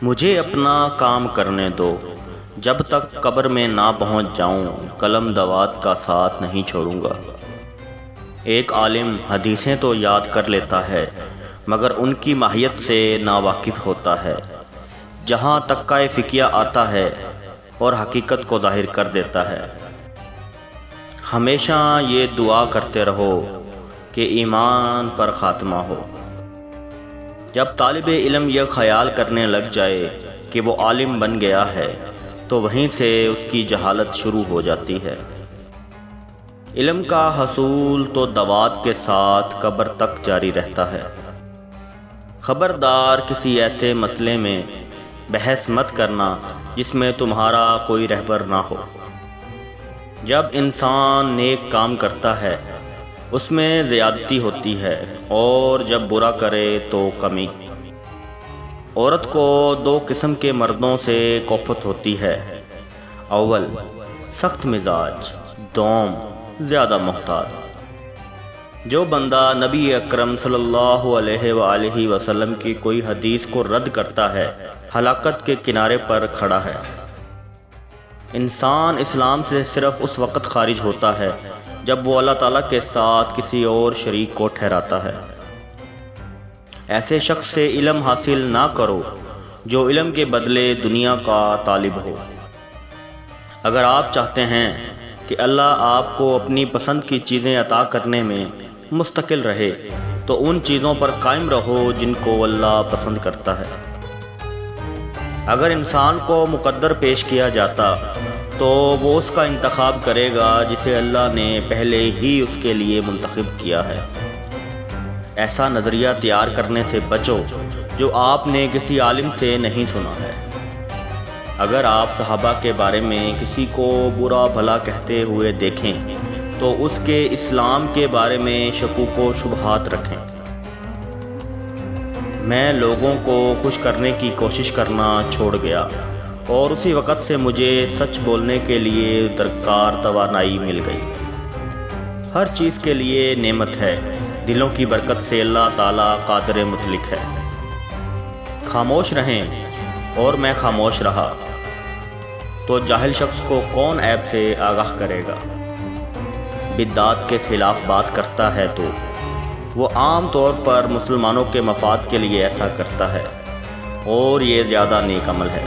مجھے اپنا کام کرنے دو، جب تک قبر میں نہ پہنچ جاؤں قلم دوات کا ساتھ نہیں چھوڑوں گا۔ ایک عالم حدیثیں تو یاد کر لیتا ہے مگر ان کی ماہیت سے ناواقف ہوتا ہے۔ جہاں تکہ فقیہ آتا ہے اور حقیقت کو ظاہر کر دیتا ہے۔ ہمیشہ یہ دعا کرتے رہو کہ ایمان پر خاتمہ ہو۔ جب طالب علم یہ خیال کرنے لگ جائے کہ وہ عالم بن گیا ہے تو وہیں سے اس کی جہالت شروع ہو جاتی ہے۔ علم کا حصول تو دوات کے ساتھ قبر تک جاری رہتا ہے۔ خبردار کسی ایسے مسئلے میں بحث مت کرنا جس میں تمہارا کوئی رہبر نہ ہو۔ جب انسان نیک کام کرتا ہے اس میں زیادتی ہوتی ہے اور جب برا کرے تو کمی۔ عورت کو دو قسم کے مردوں سے کوفت ہوتی ہے، اول سخت مزاج، دوم زیادہ محتاط۔ جو بندہ نبی اکرم صلی اللہ علیہ وآلہ وسلم کی کوئی حدیث کو رد کرتا ہے ہلاکت کے کنارے پر کھڑا ہے۔ انسان اسلام سے صرف اس وقت خارج ہوتا ہے جب وہ اللہ تعالیٰ کے ساتھ کسی اور شریک کو ٹھہراتا ہے۔ ایسے شخص سے علم حاصل نہ کرو جو علم کے بدلے دنیا کا طالب ہو۔ اگر آپ چاہتے ہیں کہ اللہ آپ کو اپنی پسند کی چیزیں عطا کرنے میں مستقل رہے تو ان چیزوں پر قائم رہو جن کو اللہ پسند کرتا ہے۔ اگر انسان کو مقدر پیش کیا جاتا تو وہ اس کا انتخاب کرے گا جسے اللہ نے پہلے ہی اس کے لیے منتخب کیا ہے۔ ایسا نظریہ تیار کرنے سے بچو جو آپ نے کسی عالم سے نہیں سنا ہے۔ اگر آپ صحابہ کے بارے میں کسی کو برا بھلا کہتے ہوئے دیکھیں تو اس کے اسلام کے بارے میں شکوک و شبہات رکھیں۔ میں لوگوں کو خوش کرنے کی کوشش کرنا چھوڑ گیا اور اسی وقت سے مجھے سچ بولنے کے لیے درکار توانائی مل گئی۔ ہر چیز کے لیے نعمت ہے، دلوں کی برکت سے اللہ تعالیٰ قادر مطلق ہے۔ خاموش رہیں اور میں خاموش رہا تو جاہل شخص کو کون عیب سے آگاہ کرے گا؟ بدعات کے خلاف بات کرتا ہے تو وہ عام طور پر مسلمانوں کے مفاد کے لیے ایسا کرتا ہے اور یہ زیادہ نیک عمل ہے۔